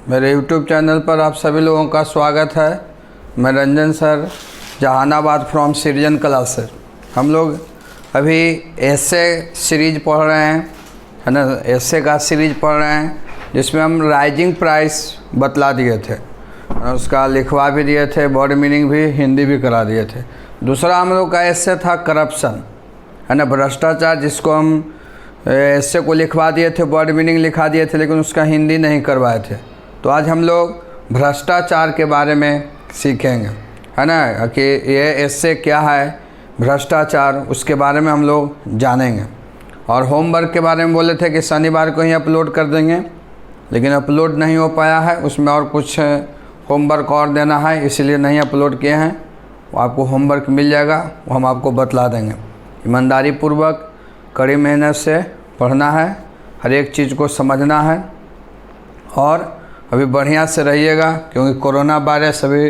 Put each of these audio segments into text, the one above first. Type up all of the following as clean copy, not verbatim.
मेरे YouTube channel पर आप सभी लोगों का स्वागत है। मैं Ranjan sir, Jehanabad from Srijan classes. हम लोग अभी एसे सीरीज पढ़ रहे हैं, है ना। एसे का सीरीज पढ़ रहे हैं जिसमें हम राइजिंग प्राइस बतला दिए थे और उसका लिखवा भी दिए थे, वर्ड मीनिंग भी हिंदी भी करा दिए थे। दूसरा हम लोग का एसे था करप्शन, है ना, भ्रष्टाचार, जिसको हम एसे को लिखवा दिए थे, वर्ड मीनिंग लिखा दिए थे, लेकिन उसका हिंदी नहीं करवाए थे। तो आज हम लोग भ्रष्टाचार के बारे में सीखेंगे, है ना, कि ये एसे क्या है, भ्रष्टाचार, उसके बारे में हम लोग जानेंगे। और होमवर्क के बारे में बोले थे कि शनिवार को ही अपलोड कर देंगे, लेकिन अपलोड नहीं हो पाया है। उसमें और कुछ होमवर्क और देना है, इसीलिए नहीं अपलोड किए हैं। आपको होमवर्क मिल जाएगा, वो हम आपको बतला देंगे। ईमानदारी पूर्वक कड़ी मेहनत से पढ़ना है, हर एक चीज़ को समझना है और अभी बढ़िया से रहिएगा, क्योंकि कोरोना वायरस अभी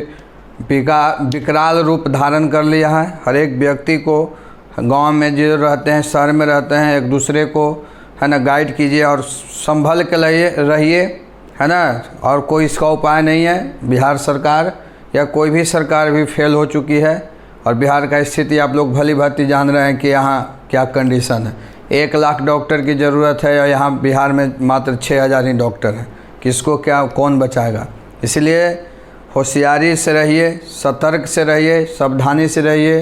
विकराल रूप धारण कर लिया है। हर एक व्यक्ति को गांव में जो रहते हैं, शहर में रहते हैं, एक दूसरे को, है ना, गाइड कीजिए और संभल के रहिए, है ना। और कोई इसका उपाय नहीं है। बिहार सरकार या कोई भी सरकार भी फेल हो चुकी है और बिहार का स्थिति आप लोग भली भांति जान रहे हैं कि यहाँ क्या कंडीशन है। 1 लाख डॉक्टर की ज़रूरत है और यहाँ बिहार में मात्र 6000 ही डॉक्टर हैं। किसको क्या कौन बचाएगा? इसलिए होशियारी से रहिए, सतर्क से रहिए, सावधानी से रहिए,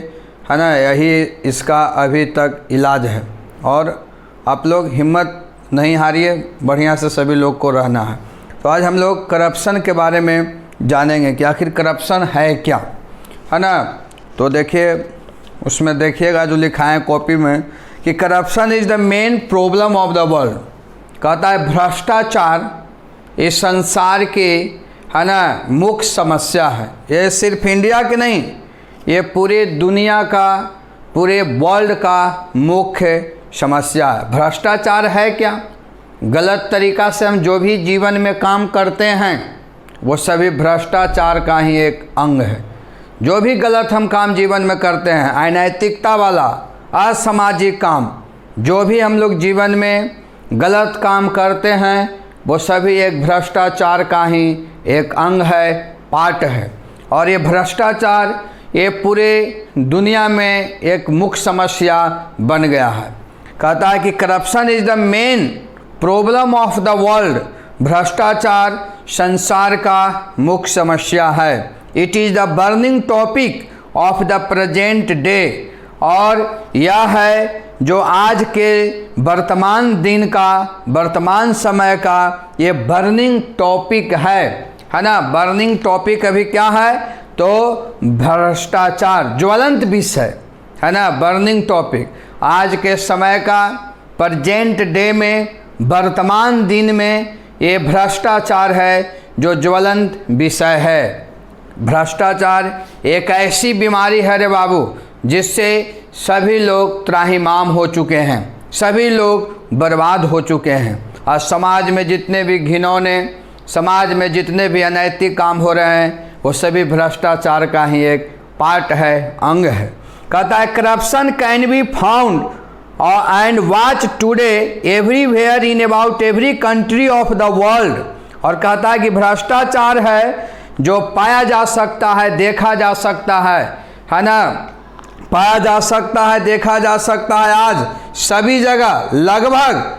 है ना। यही इसका अभी तक इलाज है। और आप लोग हिम्मत नहीं हारिए, बढ़िया से सभी लोग को रहना है। तो आज हम लोग करप्शन के बारे में जानेंगे कि आखिर करप्शन है क्या, है ना। तो देखिए, उसमें देखिएगा जो लिखा है कॉपी में कि corruption is the main problem of the world. कहता है भ्रष्टाचार इस संसार की, है ना, मुख्य समस्या है। ये सिर्फ इंडिया की नहीं, ये पूरी दुनिया का, पूरे वर्ल्ड का मुख्य समस्या है। भ्रष्टाचार है क्या? गलत तरीक़ा से हम जो भी जीवन में काम करते हैं वो सभी भ्रष्टाचार का ही एक अंग है। जो भी गलत हम काम जीवन में करते हैं, अनैतिकता वाला, असामाजिक काम, जो भी हम लोग जीवन में गलत काम करते हैं वो सभी एक भ्रष्टाचार का ही एक अंग है, पार्ट है। और ये भ्रष्टाचार ये पूरे दुनिया में एक मुख्य समस्या बन गया है। कहता है कि corruption is the main problem of the world. भ्रष्टाचार संसार का मुख्य समस्या है। It is the burning topic of the present day. और यह है जो आज के वर्तमान दिन का, वर्तमान समय का ये बर्निंग टॉपिक है ना। बर्निंग टॉपिक अभी क्या है? तो भ्रष्टाचार, ज्वलंत विषय, है ना, बर्निंग टॉपिक आज के समय का, प्रेजेंट डे में, वर्तमान दिन में ये भ्रष्टाचार है जो ज्वलंत विषय है। भ्रष्टाचार एक ऐसी बीमारी है रे बाबू, जिससे सभी लोग त्राहिमाम हो चुके हैं, सभी लोग बर्बाद हो चुके हैं। और समाज में जितने भी घिनौने, समाज में जितने भी अनैतिक काम हो रहे हैं वो सभी भ्रष्टाचार का ही एक पार्ट है, अंग है। कहता है corruption can be found and watch today everywhere in about every country of the world. और कहता है कि भ्रष्टाचार है जो पाया जा सकता है, देखा जा सकता है ना, पाया जा सकता है, देखा जा सकता है आज सभी जगह, लगभग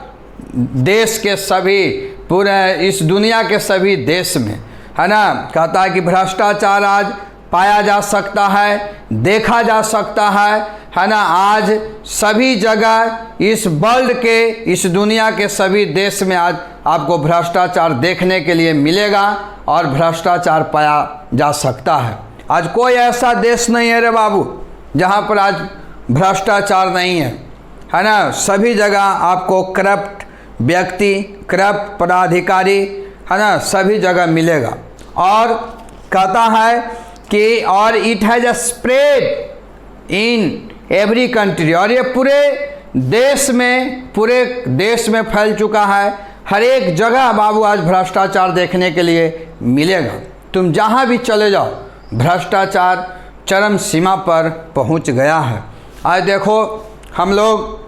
देश के सभी, पूरे इस दुनिया के सभी देश में, है ना। कहता है कि भ्रष्टाचार आज पाया जा सकता है, देखा जा सकता है ना, आज सभी जगह, इस वर्ल्ड के, इस दुनिया के सभी देश में आज आपको भ्रष्टाचार देखने के लिए मिलेगा और भ्रष्टाचार पाया जा सकता है। आज कोई ऐसा देश नहीं है रे बाबू जहाँ पर आज भ्रष्टाचार नहीं है ना। सभी जगह आपको करप्ट व्यक्ति, करप्ट पदाधिकारी, है ना, सभी जगह मिलेगा। और कहता है कि और it has a spread in every country. और ये पूरे देश में फैल चुका है। हर एक जगह बाबू आज भ्रष्टाचार देखने के लिए मिलेगा। तुम जहाँ भी चले जाओ भ्रष्टाचार चरम सीमा पर पहुँच गया है। आज देखो, हम लोग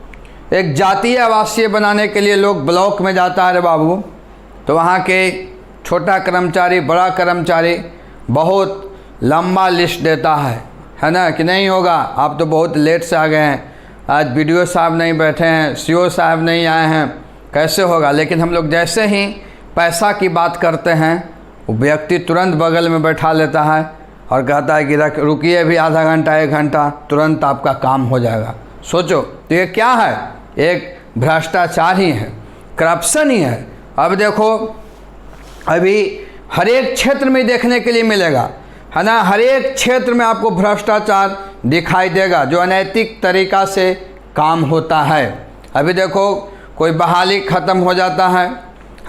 एक जातीय आवासीय बनाने के लिए लोग ब्लॉक में जाता है रे बाबू, तो वहाँ के छोटा कर्मचारी, बड़ा कर्मचारी, बहुत लंबा लिस्ट देता है ना, कि नहीं होगा, आप तो बहुत लेट से आ गए हैं, आज BDO साहब नहीं बैठे हैं, CO साहब नहीं आए हैं, कैसे होगा। लेकिन हम लोग जैसे ही पैसा की बात करते हैं, वो व्यक्ति तुरंत बगल में बैठा लेता है और कहता है कि रुकिए भी आधा घंटा 1 घंटा, तुरंत आपका काम हो जाएगा। सोचो, तो ये क्या है? एक भ्रष्टाचार ही है, करप्शन ही है। अब देखो, अभी हर एक क्षेत्र में देखने के लिए मिलेगा, है ना, हर एक क्षेत्र में आपको भ्रष्टाचार दिखाई देगा, जो अनैतिक तरीक़ा से काम होता है। अभी देखो, कोई बहाली ख़त्म हो जाता है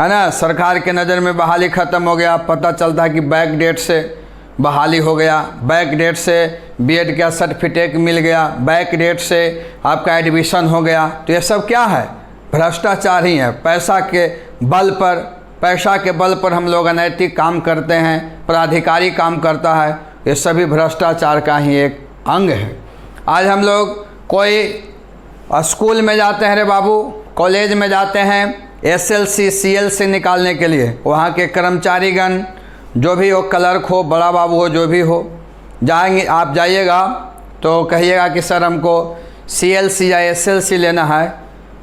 ना, सरकार के नज़र में बहाली ख़त्म हो गया, पता चलता है कि बैक डेट से बहाली हो गया, बैक डेट से B.Ed का सर्टिफिकेट मिल गया, बैक डेट से आपका एडमिशन हो गया। तो ये सब क्या है? भ्रष्टाचार ही है। पैसा के बल पर हम लोग अनैतिक काम करते हैं, प्राधिकारी काम करता है, ये सभी भ्रष्टाचार का ही एक अंग है। आज हम लोग कोई स्कूल में जाते हैं रे बाबू, कॉलेज में जाते हैं SLC CLC निकालने के लिए, वहाँ के कर्मचारीगण जो भी हो, क्लर्क हो, बड़ा बाबू हो, जो भी हो, जाएंगे, आप जाइएगा तो कहिएगा कि सर हमको CLC या SLC लेना है,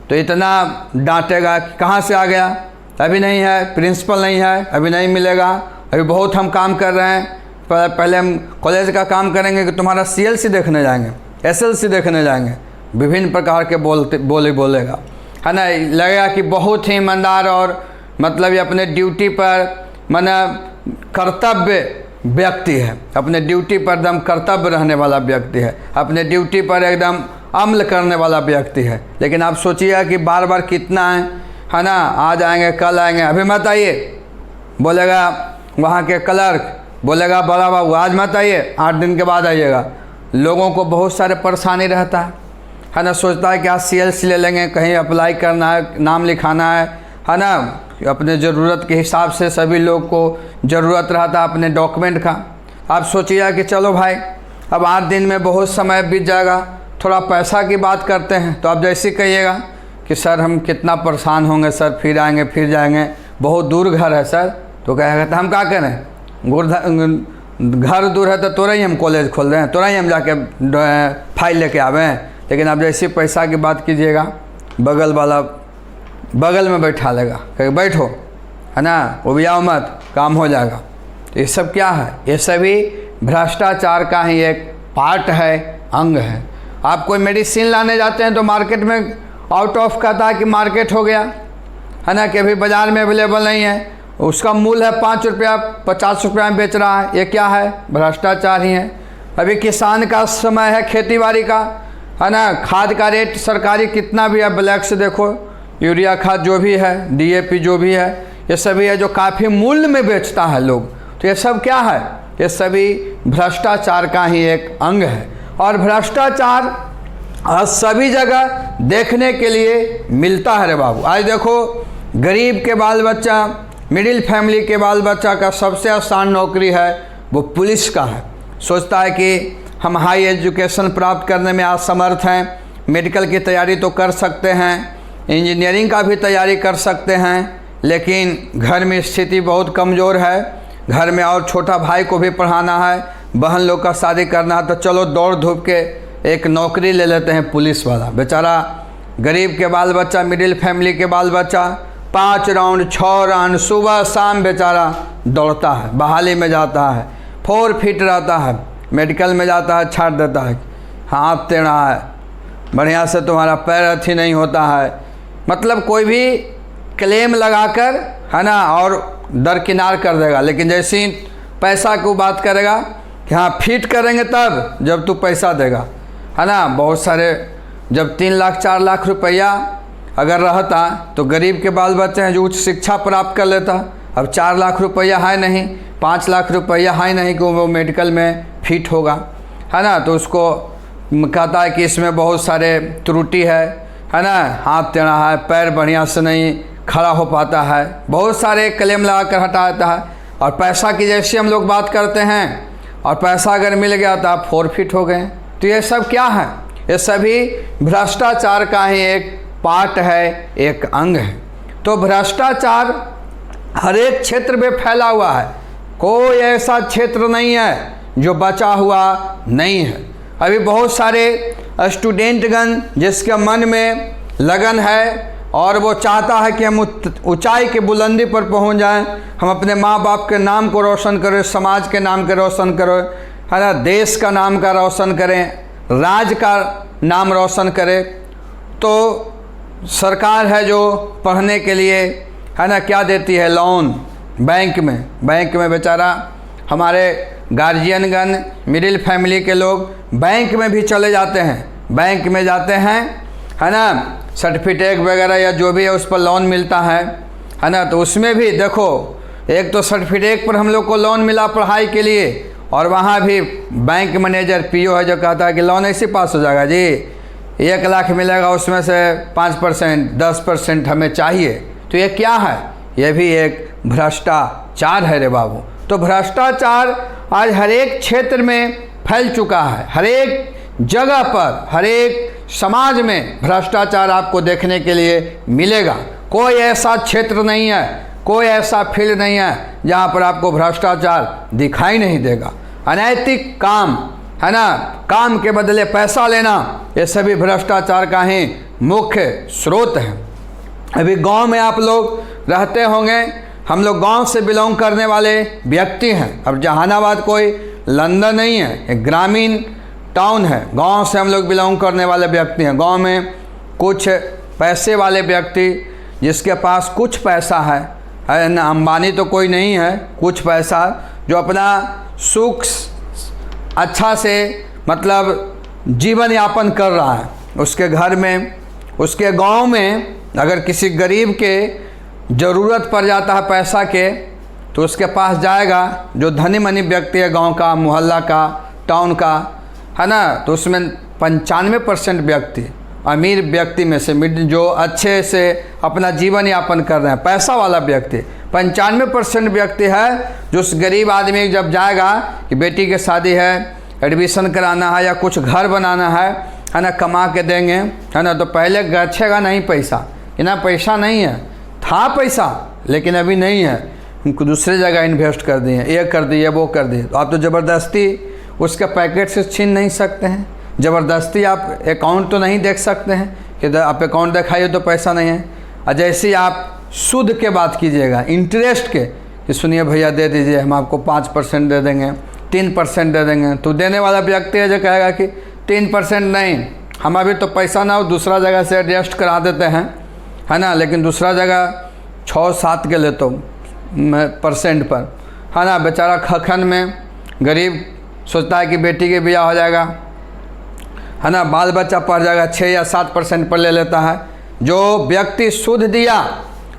तो इतना डांटेगा कि कहाँ से आ गया, अभी नहीं है, प्रिंसिपल नहीं है, अभी नहीं मिलेगा, अभी बहुत हम काम कर रहे हैं, पहले हम कॉलेज का काम करेंगे कि तुम्हारा CLC देखने जाएंगे, SLC देखने जाएंगे, विभिन्न प्रकार के बोलेगा, है ना। लगेगा कि बहुत ही ईमानदार और मतलब ये अपने ड्यूटी पर कर्तव्य व्यक्ति है, अपने ड्यूटी पर एकदम कर्तव्य रहने वाला व्यक्ति है, अपने ड्यूटी पर एकदम अमल करने वाला व्यक्ति है। लेकिन आप सोचिए कि बार बार कितना है ना, आज आएंगे, कल आएंगे, अभी मत आइए, बोलेगा वहाँ के क्लर्क, बोलेगा बड़ा बाबू आज मत आइए, 8 दिन के बाद आइएगा। लोगों को बहुत सारे परेशानी रहता है ना, सोचता है कि आज CLC ले लेंगे, कहीं अप्लाई करना है, नाम लिखाना है ना, अपने ज़रूरत के हिसाब से सभी लोग को ज़रूरत रहता है अपने डॉक्यूमेंट का। आप सोचिए कि चलो भाई, अब 8 दिन में बहुत समय बीत जाएगा, थोड़ा पैसा की बात करते हैं, तो आप जैसे कहिएगा कि सर हम कितना परेशान होंगे सर, फिर आएंगे फिर जाएंगे, बहुत दूर घर है सर, तो कहेगा तो हम क्या करें, घर दूर है तो तोरा ही हम कॉलेज खोल रहे हैं, तोरा ही हम जाके फाइल लेके आवे हैं। लेकिन आप जैसे पैसा की बात कीजिएगा, बगल वाला बगल में बैठा लेगा, कहे बैठो, है ना, वो भी आओ मत, काम हो जाएगा। तो ये सब क्या है? ये सभी भ्रष्टाचार का ही एक पार्ट है, अंग है। आप कोई मेडिसिन लाने जाते हैं तो मार्केट में आउट ऑफ कहता है कि मार्केट हो गया, है ना, कि अभी बाज़ार में अवेलेबल नहीं है, उसका मूल्य है 5 रुपया, 50 रुपया में बेच रहा है। ये क्या है? भ्रष्टाचार ही है। अभी किसान का समय है, खेती बाड़ी का, है ना, खाद का रेट सरकारी कितना भी है, ब्लैक से देखो, यूरिया खाद जो भी है, DAP जो भी है, ये सभी है जो काफ़ी मूल्य में बेचता है लोग। तो ये सब क्या है? ये सभी भ्रष्टाचार का ही एक अंग है। और भ्रष्टाचार आज सभी जगह देखने के लिए मिलता है रे बाबू। आज देखो, गरीब के बाल बच्चा, मिडिल फैमिली के बाल बच्चा का सबसे आसान नौकरी है वो पुलिस का है। सोचता है कि हम हाई एजुकेशन प्राप्त करने में असमर्थ हैं, मेडिकल की तैयारी तो कर सकते हैं, इंजीनियरिंग का भी तैयारी कर सकते हैं, लेकिन घर में स्थिति बहुत कमज़ोर है, घर में और छोटा भाई को भी पढ़ाना है, बहन लोग का शादी करना है, तो चलो दौड़ धूप के एक नौकरी ले लेते हैं पुलिस वाला। बेचारा गरीब के बाल बच्चा, मिडिल फैमिली के बाल बच्चा 5 राउंड 6 राउंड सुबह शाम बेचारा दौड़ता है, बहाली में जाता है, 4 फीट रहता है, मेडिकल में जाता है, छाट देता है, हाथ टेढ़ा है, बढ़िया से तुम्हारा पैर अथी नहीं होता है, मतलब कोई भी क्लेम लगाकर, है ना, और दरकिनार कर देगा। लेकिन जैसे ही पैसा की बात करेगा कि हाँ फिट करेंगे तब जब तू पैसा देगा, है ना। बहुत सारे जब 3 लाख 4 लाख रुपया अगर रहता तो गरीब के बाल बच्चे हैं जो उच्च शिक्षा प्राप्त कर लेता। अब 4 लाख रुपया है नहीं, 5 लाख रुपया है नहीं कि वो मेडिकल में फिट होगा, है ना। तो उसको कहता है कि इसमें बहुत सारे त्रुटि है ना, हाथ टेढ़ा है, पैर बढ़िया से नहीं खड़ा हो पाता है, बहुत सारे क्लेम लगा कर हटा देता है। और पैसा की जैसे हम लोग बात करते हैं, और पैसा अगर मिल गया तो आप फॉरफिट हो गए। तो ये सब क्या है? ये सभी भ्रष्टाचार का ही एक पार्ट है, एक अंग है। तो भ्रष्टाचार हर एक क्षेत्र में फैला हुआ है, कोई ऐसा क्षेत्र नहीं है जो बचा हुआ नहीं है। अभी बहुत सारे स्टूडेंटगण जिसके मन में लगन है और वो चाहता है कि हम ऊंचाई की बुलंदी पर पहुंच जाएं, हम अपने माँ बाप के नाम को रोशन करें, समाज के नाम को रोशन करें, है ना, देश का नाम का रोशन करें, राज्य का नाम रोशन करें। तो सरकार है जो पढ़ने के लिए, है ना, क्या देती है, लोन बैंक में बेचारा हमारे गार्जियनगण, मिडिल फैमिली के लोग बैंक में भी चले जाते हैं, बैंक में जाते हैं, है ना, सर्टिफिकेट वगैरह या जो भी है उस पर लोन मिलता है ना। तो उसमें भी देखो, एक तो सर्टिफिकेट पर हम लोग को लोन मिला पढ़ाई के लिए, और वहाँ भी बैंक मैनेजर पीओ है जो कहता है कि लोन ऐसे पास हो जाएगा जी, 1 लाख मिलेगा, उसमें से 5% 10% हमें चाहिए। तो ये क्या है? ये भी एक भ्रष्टाचार है रे बाबू। तो भ्रष्टाचार आज हर एक क्षेत्र में फैल चुका है, हर एक जगह पर, हर एक समाज में भ्रष्टाचार आपको देखने के लिए मिलेगा। कोई ऐसा क्षेत्र नहीं है, कोई ऐसा फील्ड नहीं है जहाँ पर आपको भ्रष्टाचार दिखाई नहीं देगा। अनैतिक काम, है ना, काम के बदले पैसा लेना, ये सभी भ्रष्टाचार का ही मुख्य स्रोत है। अभी गांव में आप लोग रहते होंगे, हम लोग गांव से बिलोंग करने वाले व्यक्ति हैं। अब जहानाबाद कोई लंदन नहीं है, एक ग्रामीण टाउन है, गांव से हम लोग बिलोंग करने वाले व्यक्ति हैं। गांव में कुछ पैसे वाले व्यक्ति जिसके पास कुछ पैसा है ना, अंबानी तो कोई नहीं है, कुछ पैसा जो अपना सुख अच्छा से मतलब जीवन यापन कर रहा है। उसके घर में, उसके गांव में अगर किसी गरीब के ज़रूरत पड़ जाता है पैसा के, तो उसके पास जाएगा, जो धनी मनी व्यक्ति है गांव का, मोहल्ला का, टाउन का, है ना, तो उसमें 95% व्यक्ति, अमीर व्यक्ति में से, जो अच्छे से अपना जीवन यापन कर रहे हैं, पैसा वाला व्यक्ति 95% व्यक्ति है जो उस गरीब आदमी जब जाएगा कि बेटी की शादी है, एडमिशन कराना है या कुछ घर बनाना है ना, कमा के देंगे, है ना, तो पहले गच्छेगा नहीं पैसा, कि ना पैसा नहीं है, था पैसा लेकिन अभी नहीं है, उनको दूसरे जगह इन्वेस्ट कर दिए, ये कर दिए, वो कर दिए। तो आप तो ज़बरदस्ती उसके पैकेट से छीन नहीं सकते हैं, ज़बरदस्ती आप अकाउंट तो नहीं देख सकते हैं कि आप अकाउंट दिखाइए तो पैसा नहीं है। और जैसे ही आप सूद के बात कीजिएगा, इंटरेस्ट के, कि सुनिए भैया दे दीजिए, हम आपको 5% दे देंगे, 3% दे देंगे, तो देने वाला व्यक्ति है जो कहेगा कि 3% नहीं, हम अभी तो पैसा ना हो, दूसरा जगह से एडजस्ट करा देते हैं, है ना, लेकिन दूसरा जगह 6-7 के ले तो % पर, है ना। बेचारा खखन में गरीब सोचता है कि बेटी के ब्याह हो जाएगा, है ना, बाल बच्चा पढ़ जाएगा, 6 या 7% पर ले लेता है। जो व्यक्ति सूद दिया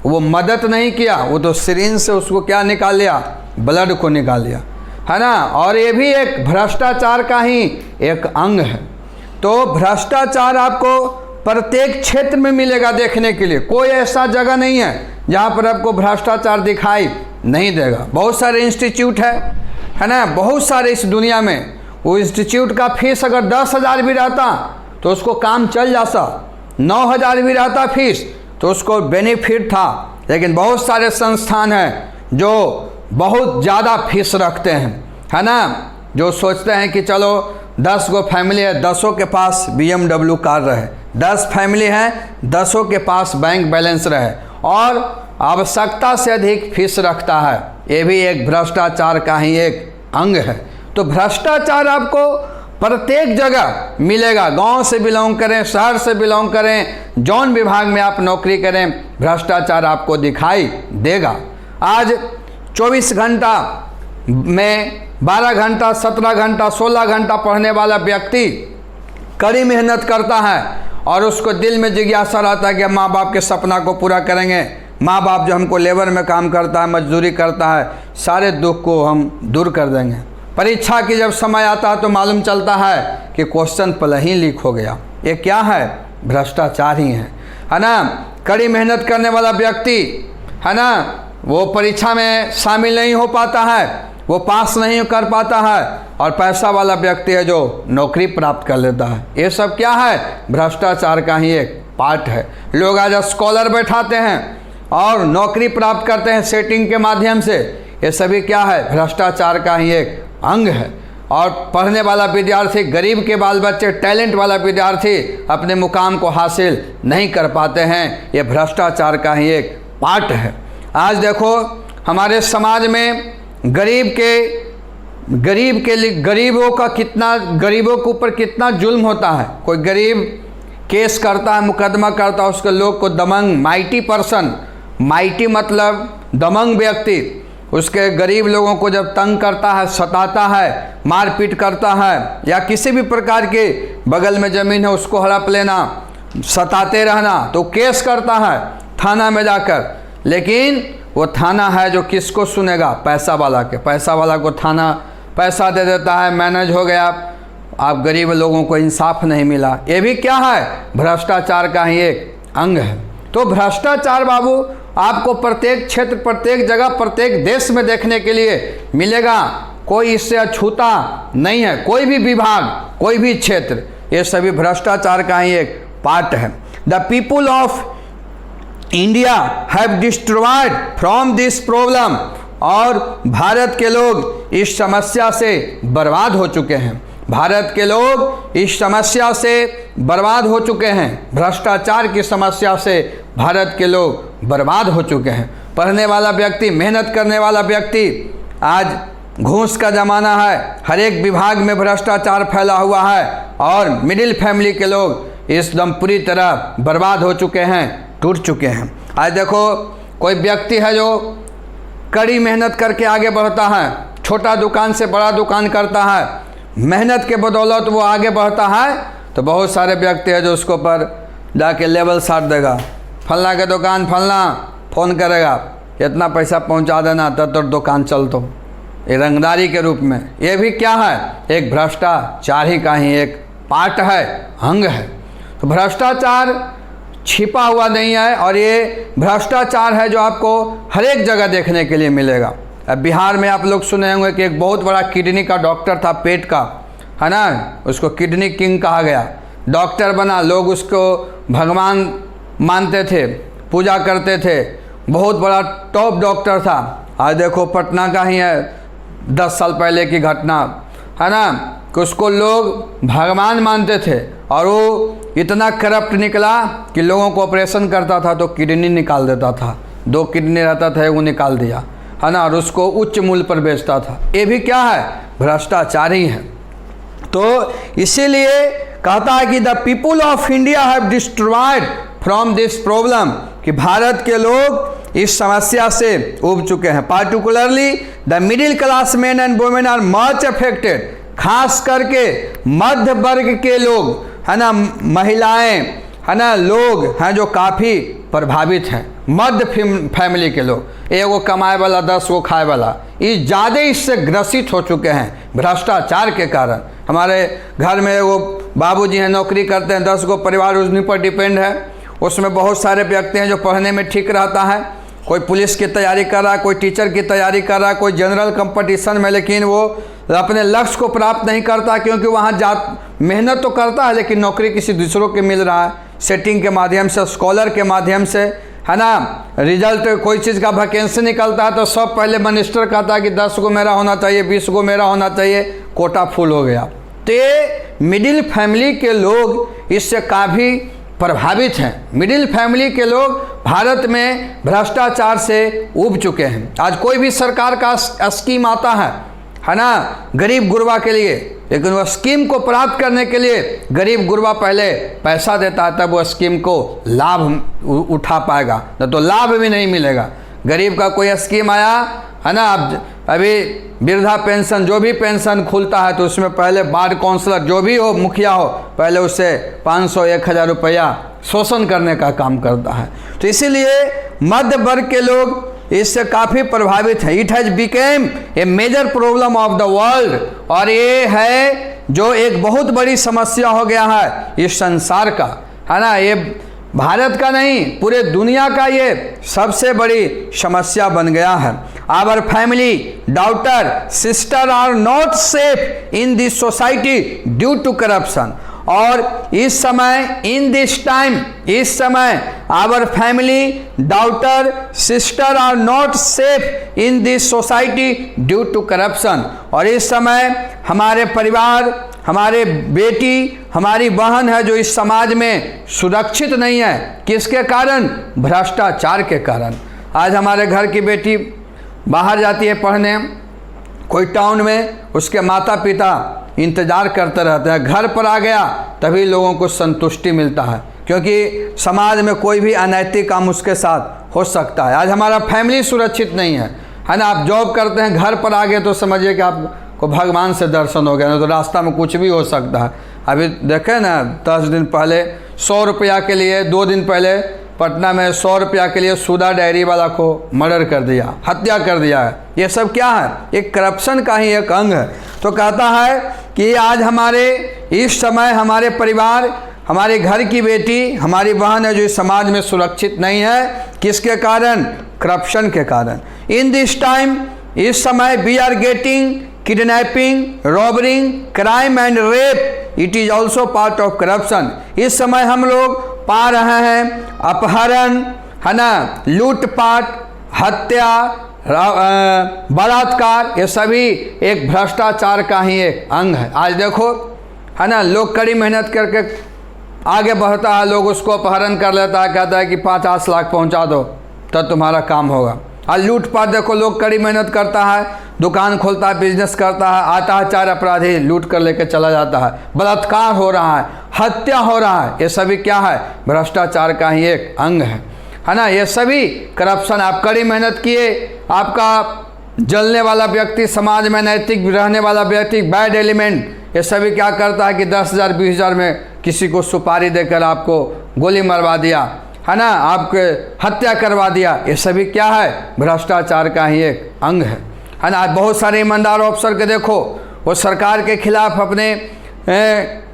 वो मदद नहीं किया, वो तो सिरिंज से उसको क्या निकाल लिया, ब्लड को निकाल लिया, है ना। और ये भी एक भ्रष्टाचार का ही एक अंग है। तो भ्रष्टाचार आपको प्रत्येक क्षेत्र में मिलेगा देखने के लिए, कोई ऐसा जगह नहीं है जहाँ पर आपको भ्रष्टाचार दिखाई नहीं देगा। बहुत सारे इंस्टीट्यूट है ना, बहुत सारे इस दुनिया में। वो इंस्टीट्यूट का फीस अगर 10,000 भी रहता तो उसको काम चल जाता, 9,000 भी रहता फीस तो उसको बेनिफिट था। लेकिन बहुत सारे संस्थान हैं जो बहुत ज़्यादा फीस रखते हैं, है ना, जो सोचते हैं कि चलो 10 गो फैमिली है, 10 के पास BMW कार रहे, 10 फैमिली हैं, 10 के पास बैंक बैलेंस रहे, और आवश्यकता से अधिक फीस रखता है। ये भी एक भ्रष्टाचार का ही एक अंग है। तो भ्रष्टाचार आपको प्रत्येक जगह मिलेगा, गांव से बिलोंग करें, शहर से बिलोंग करें, जौन विभाग में आप नौकरी करें, भ्रष्टाचार आपको दिखाई देगा। आज 24 घंटा में 12 घंटा, 17 घंटा, 16 घंटा पढ़ने वाला व्यक्ति कड़ी मेहनत करता है और उसको दिल में जिज्ञासा रहता है कि माँ बाप के सपना को पूरा करेंगे। माँ बाप जो हमको लेबर में काम करता है, मजदूरी करता है, सारे दुख को हम दूर कर देंगे। परीक्षा की जब समय आता है तो मालूम चलता है कि क्वेश्चन पहले ही लीक हो गया। ये क्या है? भ्रष्टाचार ही है ना। कड़ी मेहनत करने वाला व्यक्ति, है ना, वो परीक्षा में शामिल नहीं हो पाता है, वो पास नहीं कर पाता है, और पैसा वाला व्यक्ति है जो नौकरी प्राप्त कर लेता है। ये सब क्या है? भ्रष्टाचार का ही एक पार्ट है। लोग आज स्कॉलर बैठाते हैं, और नौकरी प्राप्त करते हैं सेटिंग के माध्यम से। ये सभी क्या है? भ्रष्टाचार का ही एक अंग है। और पढ़ने वाला विद्यार्थी, गरीब के बाल बच्चे, टैलेंट वाला विद्यार्थी अपने मुकाम को हासिल नहीं कर पाते हैं। ये भ्रष्टाचार का ही एक पार्ट है। आज देखो हमारे समाज में गरीबों के ऊपर कितना जुल्म होता है। कोई गरीब केस करता है, मुकदमा करता है, उसके लोग को दमंग, माइटी पर्सन, माइटी मतलब दमंग व्यक्ति, उसके गरीब लोगों को जब तंग करता है, सताता है, मारपीट करता है, या किसी भी प्रकार के बगल में ज़मीन है उसको हड़प लेना, सताते रहना, तो केस करता है थाना में जाकर। लेकिन वो थाना है जो किसको सुनेगा? पैसा वाला के। पैसा वाला को थाना पैसा दे देता है, मैनेज हो गया। आप गरीब लोगों को इंसाफ नहीं मिला। ये भी क्या है? भ्रष्टाचार का ही एक अंग है। तो भ्रष्टाचार बाबू आपको प्रत्येक क्षेत्र, प्रत्येक जगह, प्रत्येक देश में देखने के लिए मिलेगा। कोई इससे अछूता नहीं है। कोई भी विभाग, कोई भी क्षेत्र, ये सभी भ्रष्टाचार का ही एक पार्ट है। The people of India have destroyed from this problem. और भारत के लोग इस समस्या से बर्बाद हो चुके हैं। भारत के लोग इस समस्या से बर्बाद हो चुके हैं। भ्रष्टाचार की समस्या से भारत के लोग बर्बाद हो चुके हैं। पढ़ने वाला व्यक्ति, मेहनत करने वाला व्यक्ति, आज घूस का ज़माना है, हर एक विभाग में भ्रष्टाचार फैला हुआ है। और मिडिल फैमिली के लोग एकदम पूरी तरह बर्बाद हो चुके हैं, टूट चुके हैं। आज देखो कोई व्यक्ति है जो कड़ी मेहनत करके आगे बढ़ता है, छोटा दुकान से बड़ा दुकान करता है, मेहनत के बदौलत वो आगे बढ़ता है, तो बहुत सारे व्यक्ति है जो उसको पर जाके लेवल साट देगा। फलना के दुकान फलना फ़ोन करेगा, इतना पैसा पहुंचा देना तब तो दुकान चल। तो ये रंगदारी के रूप में, ये भी क्या है? एक भ्रष्टाचार ही का ही एक पार्ट है, अंग है। तो भ्रष्टाचार छिपा हुआ नहीं है, और ये भ्रष्टाचार है जो आपको हर एक जगह देखने के लिए मिलेगा। अब बिहार में आप लोग सुने होंगे कि एक बहुत बड़ा किडनी का डॉक्टर था, पेट का, है ना, उसको किडनी किंग कहा गया। डॉक्टर बना, लोग उसको भगवान मानते थे, पूजा करते थे, बहुत बड़ा टॉप डॉक्टर था। आज देखो पटना का ही है, 10 साल पहले की घटना है ना, कि उसको लोग भगवान मानते थे, और वो इतना करप्ट निकला कि लोगों को ऑपरेशन करता था तो किडनी निकाल देता था। 2 किडनी रहता था, वो निकाल दिया, है ना, और उसको उच्च मूल्य पर बेचता था। ये भी क्या है? भ्रष्टाचार ही है। तो इसीलिए कहता है कि the people of India have destroyed from this problem, कि भारत के लोग इस समस्या से उब चुके हैं। Particularly the middle class man and women are much affected. खास करके मध्य वर्ग के लोग, है ना, महिलाएं, है ना, लोग हैं जो काफ़ी प्रभावित हैं। मध्य फैमिली के लोग, एगो कमाए वाला 10 गो खाए वाला, ये ज़्यादा इससे ग्रसित हो चुके हैं भ्रष्टाचार के कारण। हमारे घर में एगो बाबूजी हैं, नौकरी करते हैं, 10 गो परिवार उन्हीं पर डिपेंड है। उसमें बहुत सारे व्यक्ति हैं जो पढ़ने में ठीक रहता है, कोई पुलिस की तैयारी कर रहा है, कोई टीचर की तैयारी कर रहा है, कोई जनरल कंपटीशन में, लेकिन वो अपने लक्ष्य को प्राप्त नहीं करता, क्योंकि वहाँ मेहनत तो करता है लेकिन नौकरी किसी दूसरों के मिल रहा है, सेटिंग के माध्यम से, स्कॉलर के माध्यम से, है ना। रिजल्ट कोई चीज़ का वैकेंसी निकलता है तो सब पहले मिनिस्टर कहता है कि 10 गो मेरा होना चाहिए, 20 गो मेरा होना चाहिए, कोटा फुल हो गया। तो ये मिडिल फैमिली के लोग इससे काफ़ी प्रभावित हैं। मिडिल फैमिली के लोग भारत में भ्रष्टाचार से उब चुके हैं। आज कोई भी सरकार का स्कीम आता है ना, गरीब गुरबा के लिए, लेकिन वह स्कीम को प्राप्त करने के लिए गरीब गुरबा पहले पैसा देता है, तब वह स्कीम को लाभ उठा पाएगा, न तो लाभ भी नहीं मिलेगा। गरीब का कोई स्कीम आया है ना, अभी वृद्धा पेंशन, जो भी पेंशन खुलता है तो उसमें पहले वार्ड काउंसलर जो भी हो, मुखिया हो, पहले उससे 500-1000 रुपया शोषण करने का काम करता है। तो इसीलिए मध्य वर्ग के लोग इससे काफ़ी प्रभावित हैं। It has become a major problem of the world, और ये है जो एक बहुत बड़ी समस्या हो गया है इस संसार का, है ना। ये भारत का नहीं, पूरे दुनिया का ये सबसे बड़ी समस्या बन गया है। Our family, daughter, sister are not safe in this society due to corruption. और इस समय इन दिस टाइम, इस समय our family, daughter, sister are not safe in this society due to corruption. और इस समय हमारे परिवार, हमारे बेटी, हमारी बहन है जो इस समाज में सुरक्षित नहीं है। किसके कारण? भ्रष्टाचार के कारण। आज हमारे घर की बेटी बाहर जाती है पढ़ने, कोई टाउन में, उसके माता पिता इंतज़ार करते रहते हैं, घर पर आ गया तभी लोगों को संतुष्टि मिलता है, क्योंकि समाज में कोई भी अनैतिक काम उसके साथ हो सकता है। आज हमारा फैमिली सुरक्षित नहीं है ना। आप जॉब करते हैं, घर पर आ गए तो समझिए कि आपको भगवान से दर्शन हो गया, नहीं तो रास्ता में कुछ भी हो सकता है। अभी देखें ना, 10 दिन पहले 100 रुपया के लिए, 2 दिन पहले पटना में 100 रुपया के लिए सुधा डेयरी वाला को मर्डर कर दिया, हत्या कर दिया है। ये सब क्या है? एक करप्शन का ही एक अंग है। तो कहता है कि आज हमारे इस समय हमारे परिवार, हमारे घर की बेटी, हमारी बहन है जो इस समाज में सुरक्षित नहीं है। किसके कारण? करप्शन के कारण। इन दिस टाइम, इस समय we are getting kidnapping, robbering, crime and rape, it is also part of corruption. इस समय हम लोग पा रहे हैं अपहरण, है ना, लूटपाट, हत्या, बलात्कार, ये सभी एक भ्रष्टाचार का ही एक अंग है। आज देखो, है ना, लोग कड़ी मेहनत करके आगे बढ़ता है, लोग उसको अपहरण कर लेता है, कहता है कि 50 लाख पहुंचा दो तब तुम्हारा काम होगा। आज लूटपाट देखो, लोग कड़ी मेहनत करता है, दुकान खोलता है, बिजनेस करता है, आता है 4 अपराधी लूट कर लेकर चला जाता है, बलात्कार हो रहा है, हत्या हो रहा है। ये सभी क्या है? भ्रष्टाचार का ही एक अंग है ना। ये सभी करप्शन। आप कड़ी मेहनत किए, आपका जलने वाला व्यक्ति, समाज में नैतिक रहने वाला व्यक्ति, बैड एलिमेंट, ये सभी क्या करता है कि 10,000 20,000 में किसी को सुपारी देकर आपको गोली मरवा दिया, है ना, आपके हत्या करवा दिया। ये सभी क्या है? भ्रष्टाचार का ही एक अंग है ना। बहुत सारे ईमानदार अफसर के देखो, वो सरकार के खिलाफ अपने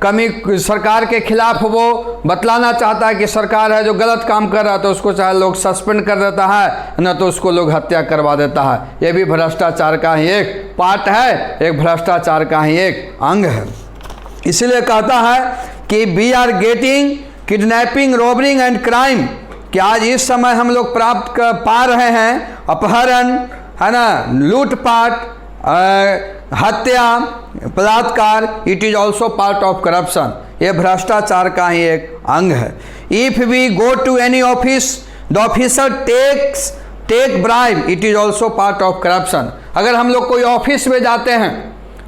कमी, सरकार के खिलाफ वो बतलाना चाहता है कि सरकार है जो गलत काम कर रहा है, तो उसको चाहे लोग सस्पेंड कर देता है, न तो उसको लोग हत्या करवा देता है। ये भी भ्रष्टाचार का ही एक पार्ट है, एक भ्रष्टाचार का ही एक अंग है। इसलिए कहता है कि we are getting kidnapping, robbering and crime, कि आज इस समय हम लोग प्राप्त कर पा रहे हैं अपहरण, है ना, लूटपाट, हत्या, बलात्कार, it is also part of corruption. ये भ्रष्टाचार का ही एक अंग है। If we go to any office, the officer take bribe, it is also part of corruption. अगर हम लोग कोई ऑफिस में जाते हैं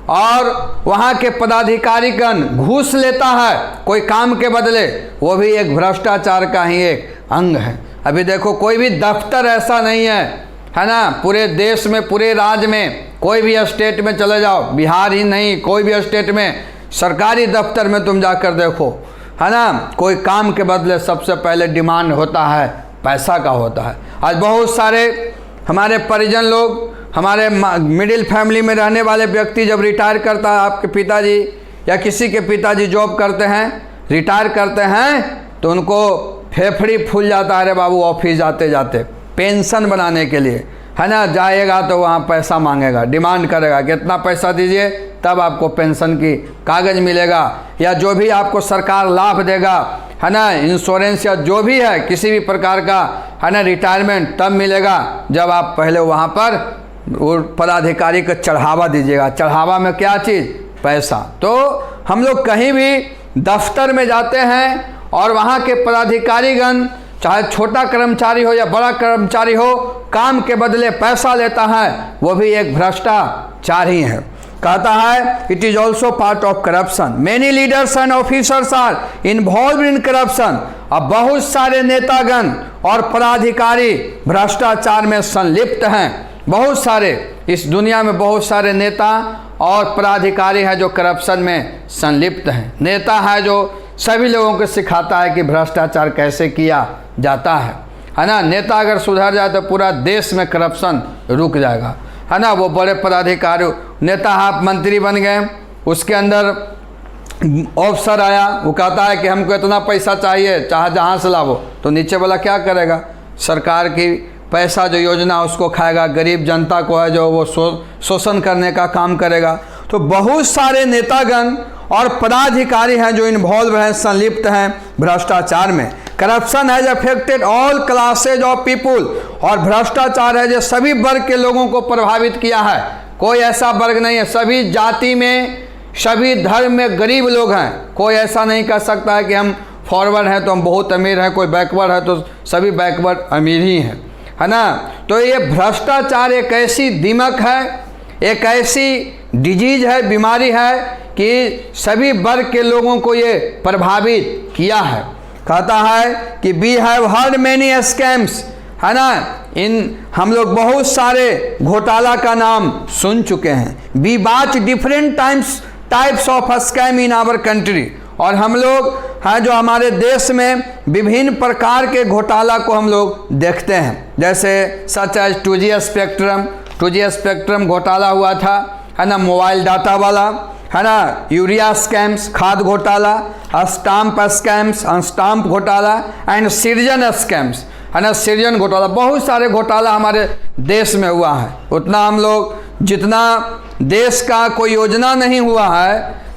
और वहाँ के पदाधिकारीगण घूस लेता है कोई काम के बदले, वो भी एक भ्रष्टाचार का ही एक अंग है। अभी देखो, कोई भी दफ्तर ऐसा नहीं है ना, पूरे देश में, पूरे राज्य में, कोई भी स्टेट में चले जाओ, बिहार ही नहीं, कोई भी स्टेट में सरकारी दफ्तर में तुम जाकर देखो, है ना, कोई काम के बदले सबसे पहले डिमांड होता है पैसा का होता है। आज बहुत सारे हमारे परिजन लोग, हमारे मिडिल फैमिली में रहने वाले व्यक्ति जब रिटायर करता है, आपके पिताजी या किसी के पिताजी जॉब करते हैं, रिटायर करते हैं, तो उनको फेफड़ी फूल जाता है, अरे बाबू ऑफिस जाते जाते पेंशन बनाने के लिए, है ना, जाएगा तो वहाँ पैसा मांगेगा, डिमांड करेगा, कितना पैसा दीजिए तब आपको पेंशन की कागज़ मिलेगा, या जो भी आपको सरकार लाभ देगा, है ना, इंश्योरेंस या जो भी है किसी भी प्रकार का, है ना, रिटायरमेंट तब मिलेगा जब आप पहले वहाँ पर वो पदाधिकारी को चढ़ावा दीजिएगा। चढ़ावा में क्या चीज़? पैसा। तो हम लोग कहीं भी दफ्तर में जाते हैं और वहाँ के पदाधिकारीगण, चाहे छोटा कर्मचारी हो या बड़ा कर्मचारी हो, काम के बदले पैसा लेता है, वो भी एक भ्रष्टाचार ही है। कहता है it is also part of corruption. Many leaders and officers are involve in corruption. अब बहुत सारे नेतागण और पदाधिकारी भ्रष्टाचार में संलिप्त हैं। बहुत सारे, इस दुनिया में बहुत सारे नेता और पदाधिकारी हैं जो करप्शन में संलिप्त हैं। नेता है जो सभी लोगों को सिखाता है कि भ्रष्टाचार कैसे किया जाता है ना। नेता अगर सुधर जाए तो पूरा देश में करप्शन रुक जाएगा, है ना। वो बड़े पदाधिकारी, नेता आप मंत्री बन गए, उसके अंदर ऑफिसर आया, वो कहता है कि हमको इतना पैसा चाहिए, चाहे जहाँ से लाओ, तो नीचे वाला क्या करेगा? सरकार की पैसा जो योजना उसको खाएगा, गरीब जनता को है जो वो शोषण करने का काम करेगा। तो बहुत सारे नेतागण और पदाधिकारी हैं जो इन्वॉल्व हैं, संलिप्त हैं भ्रष्टाचार में। Corruption has affected all classes of people, और भ्रष्टाचार है जो सभी वर्ग के लोगों को प्रभावित किया है। कोई ऐसा वर्ग नहीं है, सभी जाति में, सभी धर्म में गरीब लोग हैं। कोई ऐसा नहीं कह सकता है कि हम फॉरवर्ड हैं तो हम बहुत अमीर हैं, कोई बैकवर्ड है तो सभी बैकवर्ड अमीर ही हैं, है ना। तो ये भ्रष्टाचार एक ऐसी दीमक है, एक ऐसी डिजीज है, बीमारी है कि सभी वर्ग के लोगों को ये प्रभावित किया है। कहता है कि we have heard many scams, है ना, इन हम लोग बहुत सारे घोटाला का नाम सुन चुके हैं। We watch different types of scam in our country, और हम लोग हैं जो हमारे देश में विभिन्न प्रकार के घोटाला को हम लोग देखते हैं। जैसे सच एज 2G स्पेक्ट्रम घोटाला हुआ था, है ना, मोबाइल डाटा वाला, है ना, यूरिया स्कैम्स, खाद घोटाला, स्टाम्प स्कैम्स, अनस्टाम्प घोटाला एंड सृजन स्कैम्स, है ना, सृजन घोटाला। बहुत सारे घोटाला हमारे देश में हुआ है। उतना हम लोग, जितना देश का कोई योजना नहीं हुआ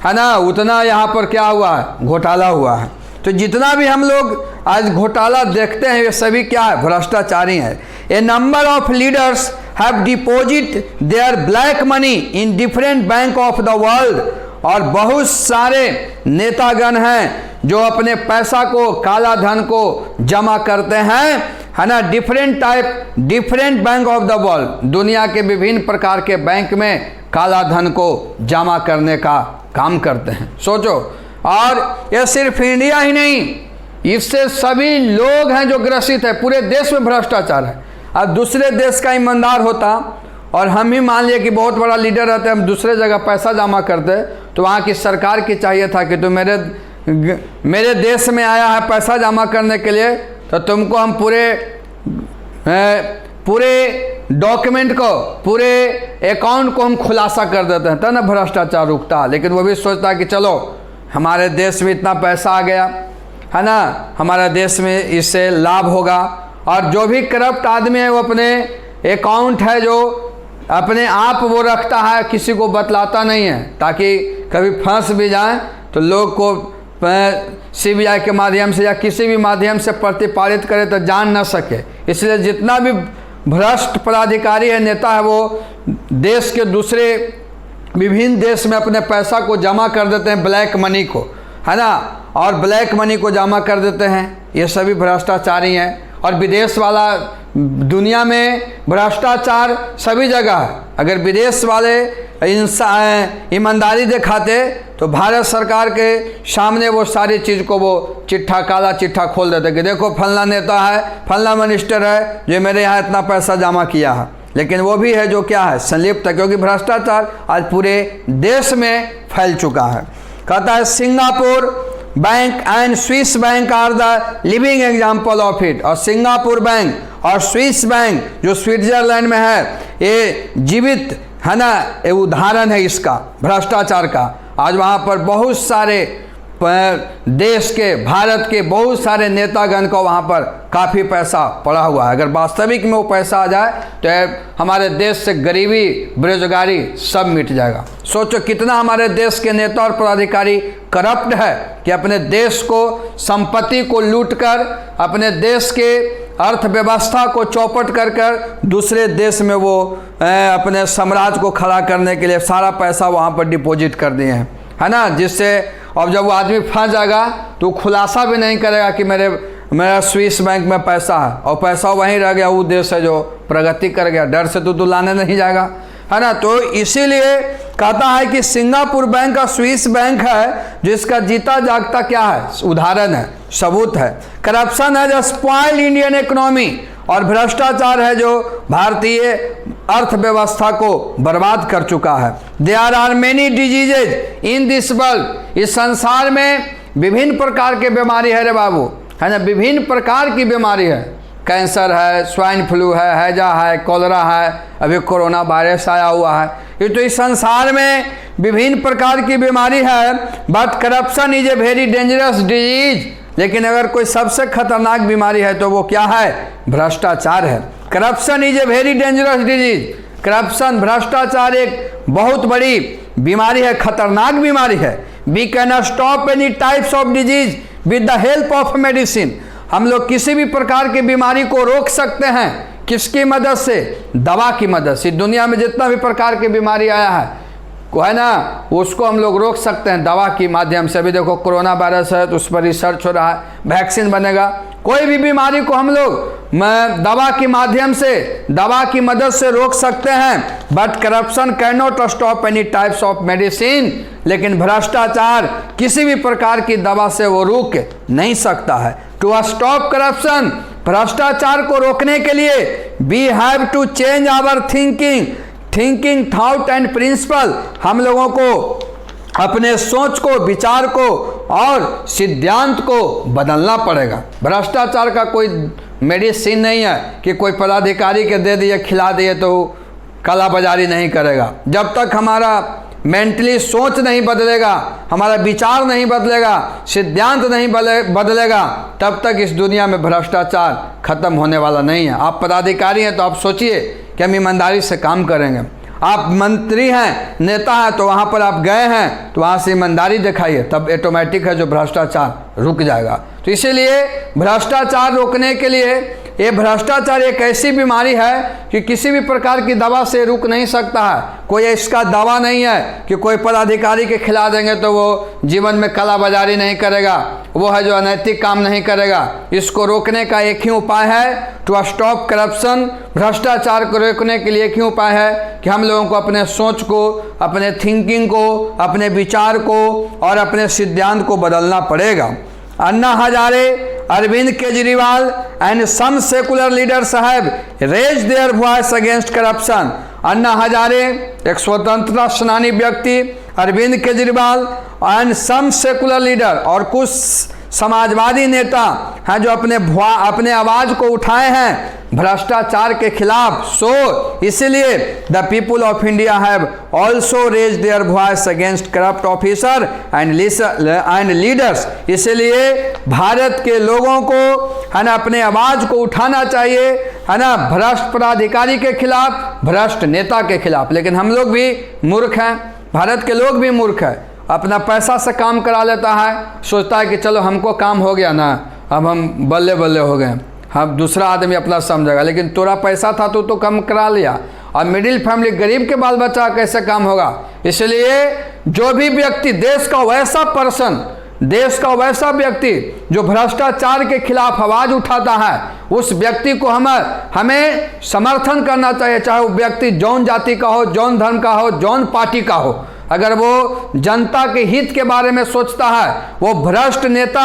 है ना, उतना यहाँ पर क्या हुआ है, घोटाला हुआ है। तो जितना भी हम लोग आज घोटाला देखते हैं, ये सभी क्या है, भ्रष्टाचारी है। A number of leaders have deposit their black money in different bank of the world, और बहुत सारे नेतागण हैं जो अपने पैसा को, काला धन को जमा करते हैं, है ना, different bank of the world, दुनिया के विभिन्न प्रकार के बैंक में काला धन को जमा करने का काम करते हैं। सोचो, और यह सिर्फ इंडिया ही नहीं, इससे सभी लोग हैं जो ग्रसित है। पूरे देश में भ्रष्टाचार है। अब दूसरे देश का ईमानदार होता और हम ही मान लिए कि बहुत बड़ा लीडर रहते, हम दूसरे जगह पैसा जमा करते, तो वहाँ की सरकार की चाहिए था कि तुम मेरे देश में आया है पैसा जमा करने के लिए, तो तुमको हम पूरे डॉक्यूमेंट को, पूरे अकाउंट को हम खुलासा कर देते हैं, तब ना भ्रष्टाचार रुकता। लेकिन वो भी सोचता है कि चलो हमारे देश में इतना पैसा आ गया, है ना, हमारे देश में इससे लाभ होगा। और जो भी करप्ट आदमी है वो अपने अकाउंट है जो अपने आप वो रखता है, किसी को बतलाता नहीं है, ताकि कभी फंस भी जाए तो लोग को CBI के माध्यम से या किसी भी माध्यम से प्रतिपादित करे तो जान न सके। इसलिए जितना भी भ्रष्ट पदाधिकारी है, नेता है, वो देश के दूसरे विभिन्न देश में अपने पैसा को जमा कर देते हैं, ब्लैक मनी को, है ना, और ब्लैक मनी को जमा कर देते हैं। ये सभी भ्रष्टाचारी हैं। और विदेश वाला, दुनिया में भ्रष्टाचार सभी जगह है। अगर विदेश वाले ईमानदारी दिखाते तो भारत सरकार के सामने वो सारी चीज़ को वो चिट्ठा, काला चिट्ठा खोल देते कि देखो फलना नेता है, फलना मिनिस्टर है जो मेरे यहाँ इतना पैसा जमा किया है। लेकिन वो भी है जो क्या है, संलिप्त है, क्योंकि भ्रष्टाचार आज पूरे देश में फैल चुका है। कहता है Singapore bank and Swiss bank are the living example of it. और सिंगापुर बैंक और स्विस बैंक जो स्विट्जरलैंड में है, ये जीवित, है ना, ये उदाहरण है इसका, भ्रष्टाचार का। आज वहाँ पर बहुत सारे देश के, भारत के बहुत सारे नेतागण को वहाँ पर काफ़ी पैसा पड़ा हुआ है। अगर वास्तविक में वो पैसा आ जाए तो हमारे देश से गरीबी, बेरोजगारी सब मिट जाएगा। सोचो कितना हमारे देश के नेता और पदाधिकारी करप्ट है कि अपने देश को, संपत्ति को लूटकर, अपने देश के अर्थव्यवस्था को चौपट कर दूसरे देश में वो अपने साम्राज्य को खड़ा करने के लिए सारा पैसा वहाँ पर डिपॉजिट कर दिए हैं, है ना। जिससे अब जब वो आदमी फंस जाएगा तो खुलासा भी नहीं करेगा कि मेरा स्विस बैंक में पैसा है, और पैसा वहीं रह गया, वो देश है जो प्रगति कर गया, डर से तो लाने नहीं जाएगा, है ना। तो इसीलिए कहता है कि सिंगापुर बैंक का स्विस बैंक है जिसका जीता जागता क्या है, उदाहरण है, सबूत है। करप्शन है जो स्पॉइल इंडियन इकोनॉमी, और भ्रष्टाचार है जो भारतीय अर्थव्यवस्था को बर्बाद कर चुका है। There are many diseases in this world, इस संसार में विभिन्न प्रकार के बीमारी है रे बाबू, है ना, विभिन्न प्रकार की बीमारी है। कैंसर है, स्वाइन फ्लू है, हैजा है, कॉलरा है, अभी कोरोना वायरस आया हुआ है। ये तो इस संसार में विभिन्न प्रकार की बीमारी है। But corruption is a very dangerous disease. लेकिन अगर कोई सबसे खतरनाक बीमारी है तो वो क्या है, भ्रष्टाचार है। Corruption is a very dangerous disease. Corruption, भ्रष्टाचार एक बहुत बड़ी बीमारी है, खतरनाक बीमारी है। We can stop any types of disease with the help of medicine. हम लोग किसी भी प्रकार की बीमारी को रोक सकते हैं, किसकी मदद से? दवा की मदद से। दुनिया में जितना भी प्रकार की बीमारी आया है है ना, उसको हम लोग रोक सकते हैं दवा के माध्यम से। अभी देखो कोरोना वायरस है तो उस पर रिसर्च हो रहा है, वैक्सीन बनेगा। कोई भी बीमारी को हम लोग दवा के माध्यम से, दवा की मदद से रोक सकते हैं। But corruption can not stop any types of medicine. लेकिन भ्रष्टाचार किसी भी प्रकार की दवा से वो रोक नहीं सकता है। टू स्टॉप करप्शन, भ्रष्टाचार को रोकने के लिए we have to change our thinking thought and principle. हम लोगों को अपने सोच को, विचार को और सिद्धांत को बदलना पड़ेगा। भ्रष्टाचार का कोई मेडिसिन नहीं है कि कोई पदाधिकारी के दे दिए, खिला दिए तो काला बाजारी नहीं करेगा। जब तक हमारा मेंटली सोच नहीं बदलेगा, हमारा विचार नहीं बदलेगा, सिद्धांत नहीं बदलेगा, तब तक इस दुनिया में भ्रष्टाचार खत्म होने वाला नहीं है। आप पदाधिकारी हैं तो आप सोचिए कि हम ईमानदारी से काम करेंगे। आप मंत्री हैं, नेता हैं, तो वहाँ पर आप गए हैं तो वहाँ से ईमानदारी दिखाइए, तब ऑटोमेटिक है जो भ्रष्टाचार रुक जाएगा। तो इसीलिए भ्रष्टाचार रोकने के लिए, ये भ्रष्टाचार एक ऐसी बीमारी है कि किसी भी प्रकार की दवा से रुक नहीं सकता है। कोई इसका दवा नहीं है कि कोई पदाधिकारी के खिला देंगे तो वो जीवन में कालाबाजारी नहीं करेगा, वो है जो अनैतिक काम नहीं करेगा। इसको रोकने का एक ही उपाय है, टू स्टॉप करप्शन। भ्रष्टाचार को रोकने के लिए एक ही उपाय है कि हम लोगों को अपने सोच को, अपने थिंकिंग को, अपने विचार को और अपने सिद्धांत को बदलना पड़ेगा। Anna Hazare, Arvind Kejriwal and some secular leaders have raised their voice against corruption। Anna Hazare एक स्वतंत्रता सेनानी व्यक्ति, Arvind Kejriwal and some secular leader और कुछ समाजवादी नेता हैं जो अपने आवाज को उठाए हैं भ्रष्टाचार के खिलाफ। सो इसलिए the people of India have also raise their voice against corrupt officer and leaders. इसलिए भारत के लोगों को है ना अपने आवाज को उठाना चाहिए, है ना, भ्रष्ट पदाधिकारी के खिलाफ, भ्रष्ट नेता के खिलाफ। लेकिन हम लोग भी मूर्ख हैं, भारत के लोग भी मूर्ख हैं। अपना पैसा से काम करा लेता है, सोचता है कि चलो हमको काम हो गया ना, अब हम बल्ले बल्ले हो गए, हम दूसरा आदमी अपना समझेगा। लेकिन तोरा पैसा था तो काम करा लिया। और मिडिल फैमिली, गरीब के बाल बच्चा कैसे काम होगा? इसलिए जो भी व्यक्ति, देश का वैसा व्यक्ति जो भ्रष्टाचार के खिलाफ आवाज उठाता है, उस व्यक्ति को हमें समर्थन करना चाहिए, चाहे वो व्यक्ति जौन जाति का हो, जौन धर्म का हो, जौन पार्टी का हो। अगर वो जनता के हित के बारे में सोचता है, वो भ्रष्ट नेता,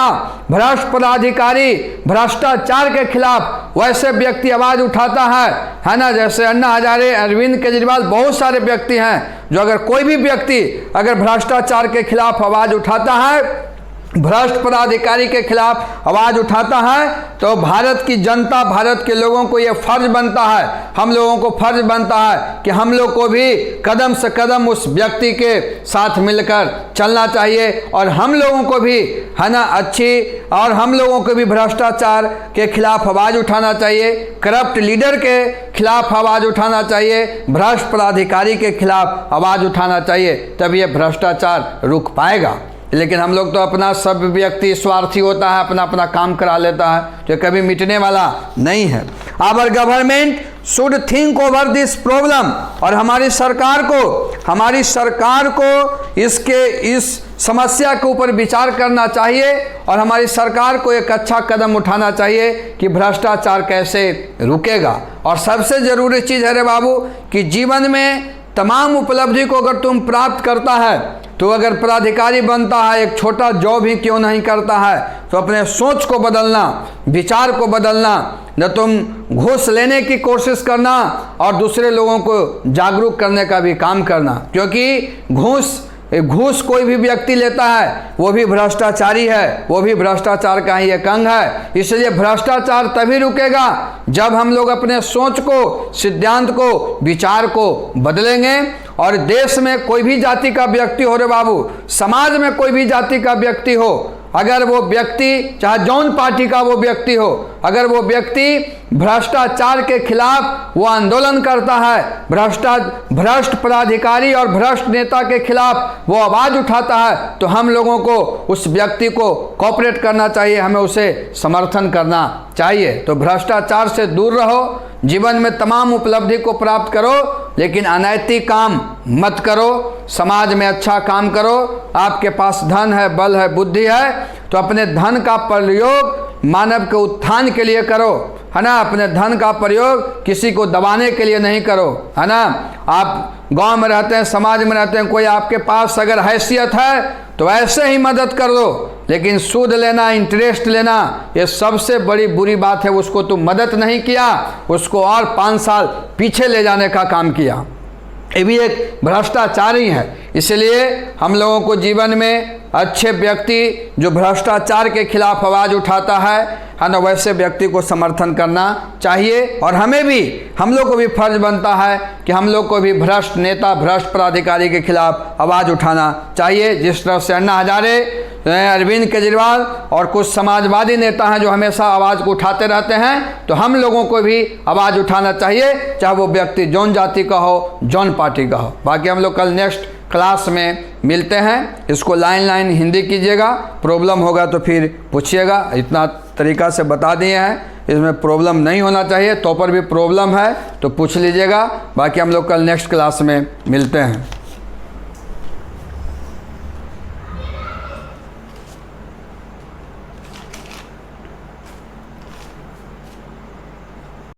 भ्रष्ट पदाधिकारी, भ्रष्टाचार के खिलाफ वैसे व्यक्ति आवाज उठाता है ना, जैसे अन्ना हजारे, अरविंद केजरीवाल, बहुत सारे व्यक्ति हैं जो अगर कोई भी व्यक्ति अगर भ्रष्टाचार के खिलाफ आवाज उठाता है, भ्रष्ट पदाधिकारी के खिलाफ आवाज उठाता है, तो भारत की जनता, भारत के लोगों को यह फर्ज बनता है, हम लोगों को फर्ज बनता है कि हम लोग को भी कदम से कदम उस व्यक्ति के साथ मिलकर चलना चाहिए। और हम लोगों को भी है ना और हम लोगों को भी भ्रष्टाचार के खिलाफ आवाज उठाना चाहिए, करप्ट लीडर के खिलाफ आवाज उठाना चाहिए, भ्रष्ट पदाधिकारी के खिलाफ आवाज उठाना चाहिए, तब ये भ्रष्टाचार रुक पाएगा। लेकिन हम लोग तो अपना, सब व्यक्ति स्वार्थी होता है, अपना काम करा लेता है, जो कभी मिटने वाला नहीं है। Our government should think over this problem. और हमारी सरकार को इस समस्या के ऊपर विचार करना चाहिए और हमारी सरकार को एक अच्छा कदम उठाना चाहिए कि भ्रष्टाचार कैसे रुकेगा। और सबसे ज़रूरी चीज़ है रे बाबू कि जीवन में तमाम उपलब्धि को अगर तुम प्राप्त करता है, तो अगर पदाधिकारी बनता है, एक छोटा जॉब ही क्यों नहीं करता है, तो अपने सोच को बदलना, विचार को बदलना, न तुम घूस लेने की कोशिश करना और दूसरे लोगों को जागरूक करने का भी काम करना। क्योंकि घूस कोई भी व्यक्ति लेता है वो भी भ्रष्टाचारी है, वो भी भ्रष्टाचार का ही एक अंग है। इसलिए भ्रष्टाचार तभी रुकेगा जब हम लोग अपने सोच को, सिद्धांत को, विचार को बदलेंगे। और देश में कोई भी जाति का व्यक्ति हो रे बाबू, समाज में कोई भी जाति का व्यक्ति हो, अगर वो व्यक्ति चाहे जौन पार्टी का वो व्यक्ति हो, अगर वो व्यक्ति भ्रष्टाचार के खिलाफ वो आंदोलन करता है, भ्रष्ट पदाधिकारी और भ्रष्ट नेता के खिलाफ वो आवाज़ उठाता है, तो हम लोगों को उस व्यक्ति को कोऑपरेट करना चाहिए, हमें उसे समर्थन करना चाहिए। तो भ्रष्टाचार से दूर रहो, जीवन में तमाम उपलब्धि को प्राप्त करो, लेकिन अनैतिक काम मत करो, समाज में अच्छा काम करो। आपके पास धन है, बल है, बुद्धि है, तो अपने धन का प्रयोग मानव के उत्थान के लिए करो, है ना। अपने धन का प्रयोग किसी को दबाने के लिए नहीं करो, है ना। आप गांव में रहते हैं, समाज में रहते हैं, कोई आपके पास अगर हैसियत है तो ऐसे ही मदद कर दो, लेकिन सूद लेना, इंटरेस्ट लेना, ये सबसे बड़ी बुरी बात है। उसको तुम मदद नहीं किया, उसको और 5 साल पीछे ले जाने का काम किया, ये भी एक भ्रष्टाचार ही है। इसलिए हम लोगों को जीवन में अच्छे व्यक्ति जो भ्रष्टाचार के खिलाफ आवाज़ उठाता है ना, वैसे व्यक्ति को समर्थन करना चाहिए। और हमें भी, हम लोग को भी फर्ज बनता है कि हम लोग को भी भ्रष्ट नेता, भ्रष्ट पदाधिकारी के खिलाफ आवाज़ उठाना चाहिए। जिस तरह से अन्ना हजारे, अरविंद केजरीवाल और कुछ समाजवादी नेता हैं जो हमेशा आवाज़ को उठाते रहते हैं, तो हम लोगों को भी आवाज़ उठाना चाहिए, चाहे वो व्यक्ति जौन जाति का हो, जौन पार्टी का हो। बाकी हम लोग कल नेक्स्ट क्लास में मिलते हैं। इसको लाइन हिंदी कीजिएगा, प्रॉब्लम होगा तो फिर पूछिएगा। इतना तरीका से बता दिए हैं, इसमें प्रॉब्लम नहीं होना चाहिए। तो पर भी प्रॉब्लम है तो पूछ लीजिएगा। बाकी हम लोग कल नेक्स्ट क्लास में मिलते हैं।